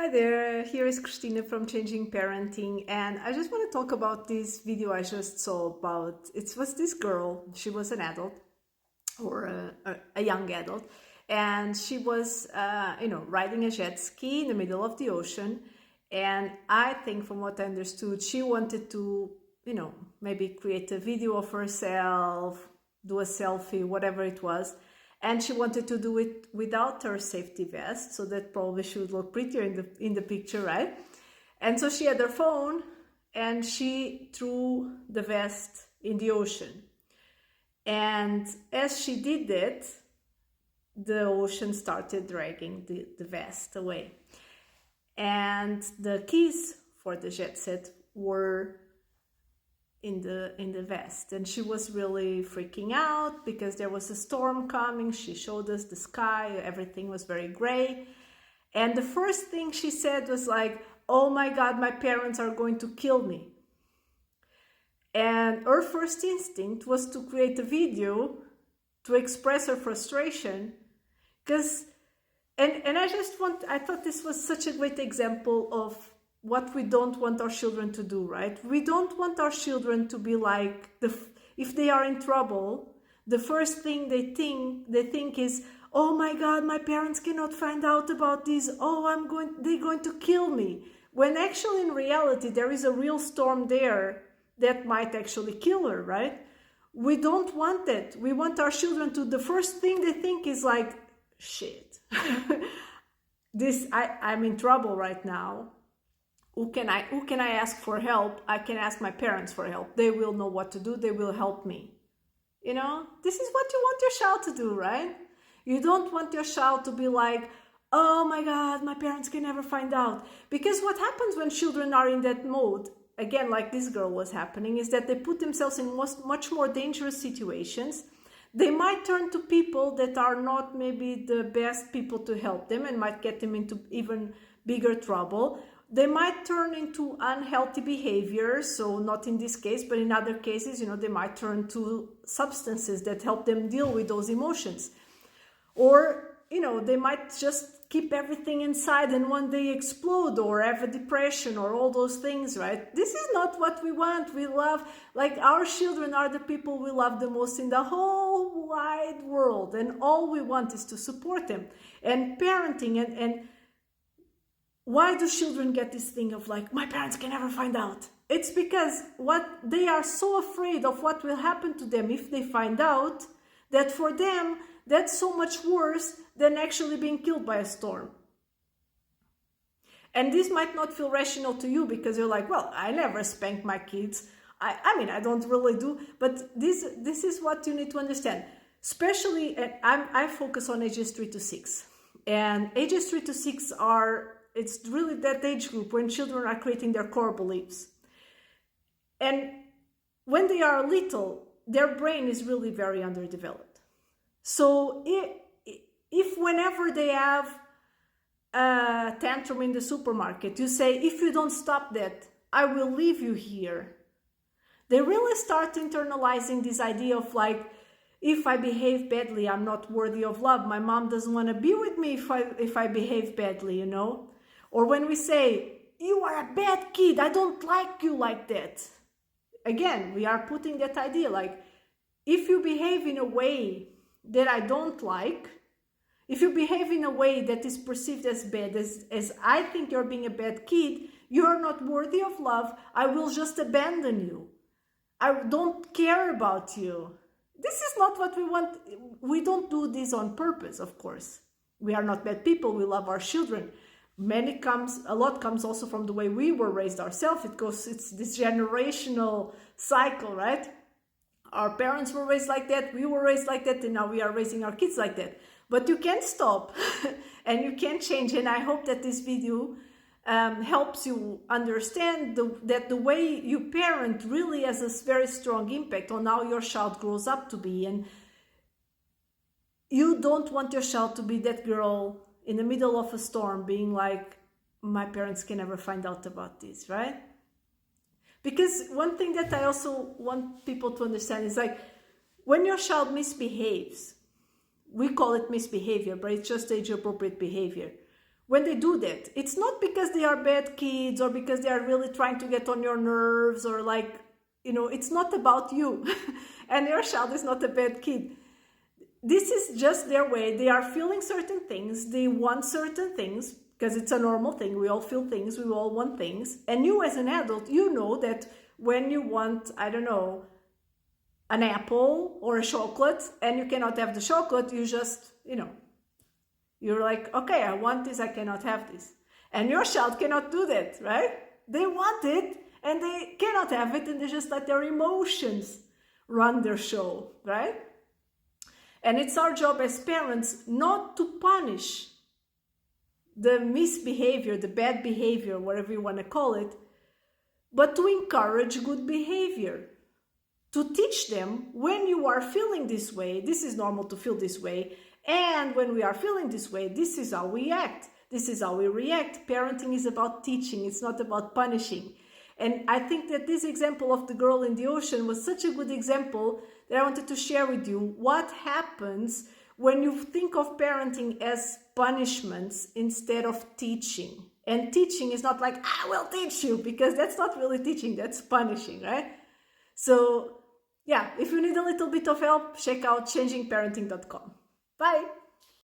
Hi there, here is Christina from Changing Parenting, and I just want to talk about this video I just saw about. It was this girl, she was an adult or a young adult, and she was, riding a jet ski in the middle of the ocean. And I think, from what I understood, she wanted to, maybe create a video of herself, do a selfie, whatever it was, and she wanted to do it without her safety vest, so that probably she would look prettier in the picture, right? And so she had her phone and she threw the vest in the ocean. And as she did it, the ocean started dragging the vest away. And the keys for the jet set were in the vest, and she was really freaking out because there was a storm coming. She showed us the sky, everything was very gray, and the first thing she said was like, "Oh my God, my parents are going to kill me." And her first instinct was to create a video to express her frustration, because I thought this was such a great example of what we don't want our children to do, right? We don't want our children to be like, if they are in trouble, the first thing they think is, "Oh my God, my parents cannot find out about this. Oh, they're going to kill me." When actually, in reality, there is a real storm there that might actually kill her, right? We don't want that. We want our children to, the first thing they think is like, "Shit, I'm in trouble right now. Who can I ask for help? I can ask my parents for help. They will know what to do. They will help me." This is what you want your child to do, right? You don't want your child to be like, "Oh my God, my parents can never find out." Because what happens when children are in that mode, again, like this girl was happening, is that they put themselves in much more dangerous situations. They might turn to people that are not maybe the best people to help them and might get them into even bigger trouble. They might turn into unhealthy behavior, so not in this case, but in other cases, they might turn to substances that help them deal with those emotions. Or, they might just keep everything inside and one day explode or have a depression or all those things, right? This is not what we want. We love, like, our children are the people we love the most in the whole wide world, and all we want is to support them. And parenting and why do children get this thing of like, "My parents can never find out"? It's because what they are so afraid of what will happen to them if they find out, that for them, that's so much worse than actually being killed by a storm. And this might not feel rational to you because you're like, "Well, I never spank my kids. I don't really do." But this is what you need to understand. Especially, I focus on ages 3 to 6. And ages 3 to 6 it's really that age group when children are creating their core beliefs. And when they are little, their brain is really very underdeveloped. So if whenever they have a tantrum in the supermarket, you say, "If you don't stop that, I will leave you here," they really start internalizing this idea of like, if I behave badly, I'm not worthy of love. My mom doesn't want to be with me if I behave badly, Or when we say, "You are a bad kid, I don't like you like that." Again, we are putting that idea like, if you behave in a way that I don't like, if you behave in a way that is perceived as bad, as I think you're being a bad kid, you're not worthy of love, I will just abandon you. I don't care about you. This is not what we want. We don't do this on purpose, of course. We are not bad people. We love our children. A lot comes also from the way we were raised ourselves. It's this generational cycle, right? Our parents were raised like that, we were raised like that, and now we are raising our kids like that. But you can't stop and you can't change. And I hope that this video helps you understand that the way you parent really has a very strong impact on how your child grows up to be. And you don't want your child to be that girl in the middle of a storm being like, "My parents can never find out about this," right? Because one thing that I also want people to understand is like, when your child misbehaves, we call it misbehavior, but it's just age-appropriate behavior. when they do that. It's not because they are bad kids or because they are really trying to get on your nerves or like, it's not about you. And your child is not a bad kid. This is just their way. They are feeling certain things. They want certain things because it's a normal thing. We all feel things. We all want things. And you as an adult, you know that when you want, I don't know, an apple or a chocolate and you cannot have the chocolate, you just, you're like, okay, I want this, I cannot have this. And your child cannot do that, right? They want it and they cannot have it, and they just let their emotions run their show, right? And it's our job as parents not to punish the misbehavior, the bad behavior, whatever you want to call it, but to encourage good behavior. To teach them, when you are feeling this way, this is normal to feel this way, and when we are feeling this way, this is how we act, this is how we react. Parenting is about teaching, it's not about punishing. And I think that this example of the girl in the ocean was such a good example that I wanted to share with you. What happens when you think of parenting as punishments instead of teaching? And teaching is not like, I will teach you, because that's not really teaching, that's punishing, right? So yeah, if you need a little bit of help, check out changingparenting.com. Bye.